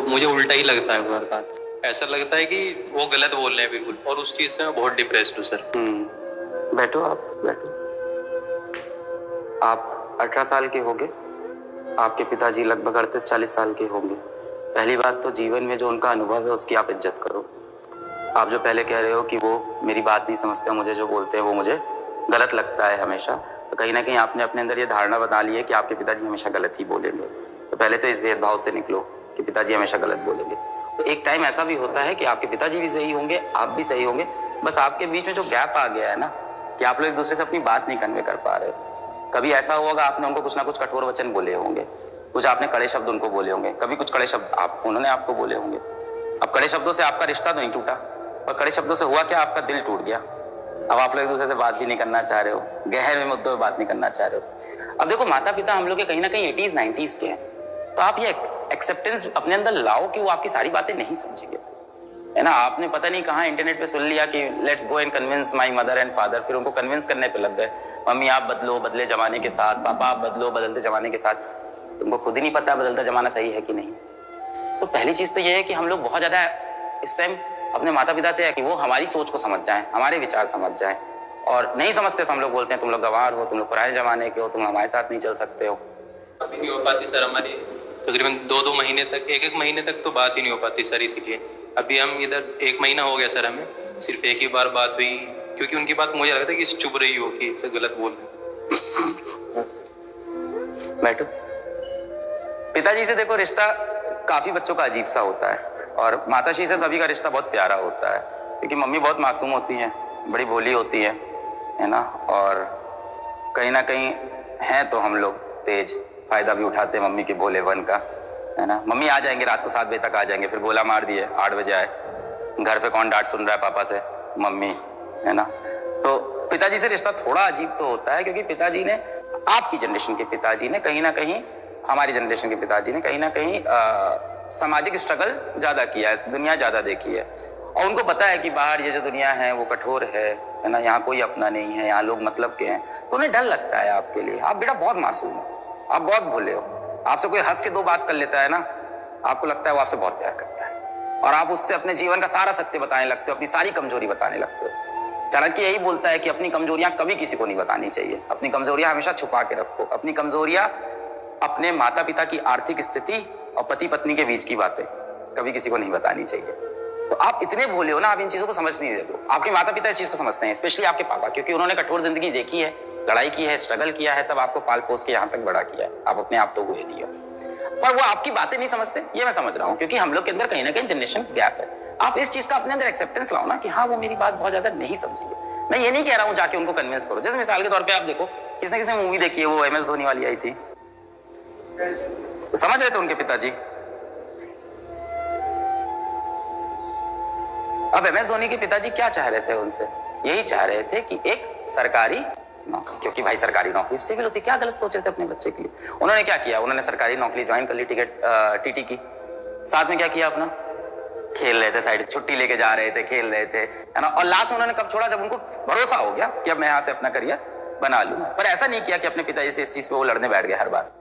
मुझे उल्टा ही लगता है हर बार। ऐसा लगता है कि वो गलत बोल रहे हैं बिल्कुल, और उस चीज से मैं बहुत डिप्रेस्ड हूँ सर। बैठो, आप बैठो। आप 18 साल के होंगे, आपके पिताजी लगभग 38-40 साल के होंगे। पहली बात तो जीवन में जो उनका अनुभव है उसकी आप इज्जत करो। आप जो पहले कह रहे हो कि वो मेरी बात नहीं समझते, मुझे जो बोलते हैं वो मुझे गलत लगता है हमेशा, तो कहीं ना कहीं आपने अपने अंदर ये धारणा बना ली है कि आपके पिताजी हमेशा गलत ही बोलेंगे। तो पहले तो इस भेदभाव से निकलो कि पिताजी हमेशा गलत बोलेंगे। तो एक टाइम ऐसा भी होता है कि आपके पिताजी भी सही होंगे, आप भी सही होंगे, बस आपके बीच में जो गैप आ गया है ना, कि आप लोग एक दूसरे से अपनी बात नहीं कन्वे कर पा रहे। कभी ऐसा होगा आपने उनको कुछ ना कुछ कठोर वचन बोले होंगे, कुछ आपने कड़े शब्द उनको बोले होंगे, कभी कुछ कड़े शब्द उन्होंने आपको बोले होंगे। अब कड़े शब्दों से आपका रिश्ता तो नहीं टूटा, और कड़े शब्दों से हुआ क्या, आपका दिल टूट गया। अब आप लोग एक दूसरे से बात भी नहीं करना चाह रहे हो, गहरे मुद्दों में बात नहीं करना चाह रहे हो। अब देखो, माता पिता हम लोग के कहीं ना कहीं 80s 90s के हैं, तो आप ये एक्सेप्टेंस अपने अंदर लाओ कि वो आपकी सारी बातें नहीं समझेंगे, है ना। आपने पता नहीं कहाँ इंटरनेट पे सुन लिया कि let's go and convince my mother and father, फिर उनको कन्विंस करने पे लग गए। मम्मी आप बदलो, बदले जमाने के साथ, पापा आप बदलो, बदलते जमाने के साथ। तुमको खुद ही नहीं पता बदलता जमाना सही है कि नहीं। तो पहली चीज तो ये है कि हम लोग बहुत ज्यादा इस टाइम अपने माता पिता से है कि वो हमारी सोच को समझ जाएं, हमारे विचार समझ जाएं, और नहीं समझते तो हम लोग बोलते हैं तुम लोग गंवार हो, तुम लोग पुराने जमाने के हो, तुम हमारे साथ नहीं चल सकते हो। अभी नहीं हो पाती सर हमारी, तकरीबन 2-2 महीने तक, 1-1 महीने तक तो बात ही नहीं हो पाती सर। इसीलिए अभी हम इधर 1 महीना हो गया सर, हमें सिर्फ एक ही बार बात हुई, क्योंकि उनकी बात मुझे लगता है कि चुप रही हो कि सर गलत बोल रहे। बैठो। पिताजी से देखो रिश्ता काफी बच्चों का अजीब सा होता है, और माताश्री से सभी का रिश्ता बहुत प्यारा होता है, क्योंकि मम्मी बहुत मासूम होती हैं, बड़ी भोली होती है ना। और कहीं ना कहीं हैं तो हम लोग तेज, फायदा भी उठाते हैं मम्मी के भोलेपन का, है ना। मम्मी आ जाएंगे रात को 7 बजे तक आ जाएंगे, फिर गोला मार दिए 8 बजे आए, घर पे कौन डांट सुन रहा है पापा से, मम्मी, है ना। तो पिताजी से रिश्ता थोड़ा अजीब तो होता है, क्योंकि पिताजी ने, आपकी जनरेशन के पिताजी ने कहीं ना कहीं, हमारी जनरेशन के पिताजी ने कहीं ना कहीं सामाजिक स्ट्रगल ज्यादा किया है, दुनिया ज्यादा देखी है, और उनको पता है कि बाहर ये जो दुनिया है वो कठोर है ना, यहाँ कोई अपना नहीं है, यहाँ लोग मतलब के हैं। तो उन्हें डर लगता है आपके लिए। आप बेटा बहुत मासूम हो, आप बहुत भोले हो, आपसे कोई हंस के 2 बात कर लेता है ना, आपको लगता है वो आपसे बहुत प्यार करता है, और आप उससे अपने जीवन का सारा सत्य बताने लगते हो, अपनी सारी कमजोरी बताने लगते हो। चाणक्य यही बोलता है कि अपनी कमजोरियां कभी किसी को नहीं बतानी चाहिए, अपनी कमजोरियां हमेशा छुपा के रखो। अपनी कमजोरियां अपने माता पिता की आर्थिक स्थिति और पति पत्नी के बीच की बातें कभी किसी को नहीं बतानी चाहिए। तो आप इतने भोले हो ना, आप इन चीजों को समझ नहीं देते हो। आपके माता पिता इस चीज को समझते हैं, स्पेशली आपके पापा, क्योंकि उन्होंने कठोर जिंदगी देखी है, लड़ाई की है, स्ट्रगल किया है, तब आपको पाल पोस के यहाँ तक बड़ा किया है। आप अपने आप तो हुए नहीं हो, पर वो आपकी बातें नहीं समझते, ये मैं समझ रहा हूँ, क्योंकि हम लोग के अंदर कहीं ना कहीं जनरेशन गैप है। आप इस चीज का अपने अंदर एक्सेप्टेंस लाओ ना कि हाँ वो मेरी बात बहुत ज्यादा नहीं समझेंगे। मैं ये नहीं कह रहा हूँ जाके उनको कन्विंस करो। जैसे मिसाल के तौर पे आप देखो, किसने मूवी देखी है, वो MS धोनी वाली आई थी, समझ रहे थे उनके पिताजी। अब MS धोनी के पिताजी क्या चाह रहे थे उनसे, यही चाह रहे थे कि एक सरकारी नौकरी, क्योंकि भाई सरकारी नौकरी स्टेबल होती है। क्या गलत सोच रहे थे अपने बच्चे के लिए। उन्होंने क्या किया, उन्होंने सरकारी नौकरी ज्वाइन कर ली, टिकट TT की, साथ में क्या किया, अपना खेल रहे थे, साइड छुट्टी लेके जा रहे थे, खेल रहे थे, है ना। और लास्ट में उन्होंने कब छोड़ा, जब उनको भरोसा हो गया कि अब मैं यहाँ से अपना करियर बना लूंगा। पर ऐसा नहीं किया कि अपने पिताजी से इस चीज पे वो लड़ने बैठ गए हर बार।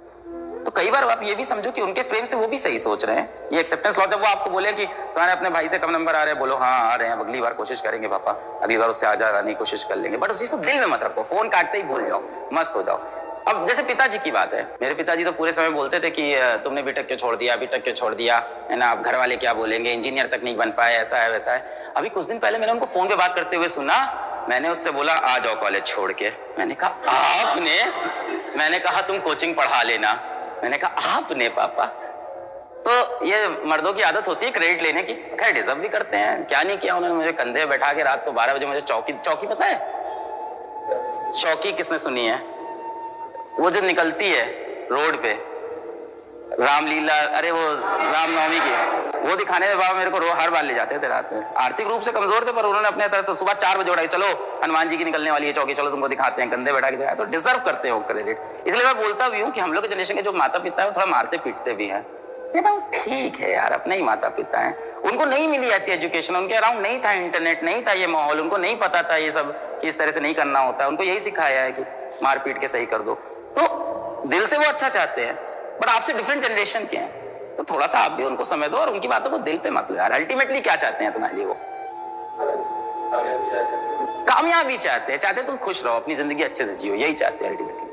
तो कई बार आप ये भी समझो कि उनके फ्रेम से वो भी सही सोच रहे हैं। ये एक्सेप्टेंस लो, जब वो आपको बोले कि तुम्हारे अपने भाई से कम नंबर आ रहे हैं, बोलो हाँ आ रहे हैं, अगली बार कोशिश करेंगे पापा, अगली बार उससे आजा आने की कोशिश कर लेंगे, बट उस चीज को दिल में मत रखो, फोन काटते ही भूल जाओ, मस्त हो जाओ। अब जैसे पिताजी की बात है, मेरे पिताजी तो पूरे समय बोलते थे कि तुमने बीटेक क्यों छोड़ दिया, बीटेक क्यों छोड़ दिया, है ना, अब घर वाले क्या बोलेंगे, इंजीनियर तक नहीं बन पाए, ऐसा है वैसा है। अभी कुछ दिन पहले मैंने उनको फोन पे बात करते हुए सुना, मैंने उससे बोला आ जाओ कॉलेज छोड़ के। मैंने कहा आपने, मैंने कहा तुम कोचिंग पढ़ा लेना, मैंने कहा आपने पापा। तो ये मर्दों की आदत होती है क्रेडिट लेने की, खैर डिजर्व भी करते हैं। क्या नहीं किया उन्होंने, मुझे कंधे बैठा के रात को 12 बजे मुझे चौकी पता है, चौकी किसने सुनी है, वो जो निकलती है रोड पे रामलीला, अरे वो रामनवमी की, वो दिखाने में बाबा मेरे को हर बार ले जाते थे रात में। आर्थिक रूप से कमजोर थे, पर उन्होंने अपने तरफ से सुबह 4 बजे उठाई, चलो हनुमान जी की निकलने वाली है चौकी, चलो तुमको दिखाते हैं, कंधे बैठा के दिखाया। तो डिजर्व करते हो क्रेडिट। इसलिए मैं बोलता भी हूँ कि हम लोग के जनरेशन के जो माता पिता है थोड़ा मारते पीटते भी हैं। ठीक है यार, अपने ही माता पिता हैं, उनको नहीं मिली ऐसी एजुकेशन, उनके अराउंड नहीं था इंटरनेट, नहीं था ये माहौल, उनको नहीं पता था ये सब कि इस तरह से नहीं करना होता है। उनको यही सिखाया है कि मार पीट के सही कर दो। तो दिल से वो अच्छा चाहते हैं, बट आपसे डिफरेंट जनरेशन के हैं। तो थोड़ा सा आप भी उनको समय दो और उनकी बातों को दिल पे मत लो यार। अल्टीमेटली क्या चाहते हैं तुम्हारे लिए वो? कामयाबी चाहते हैं, तुम खुश रहो, अपनी जिंदगी अच्छे से जियो, यही चाहते हैं अल्टीमेटली।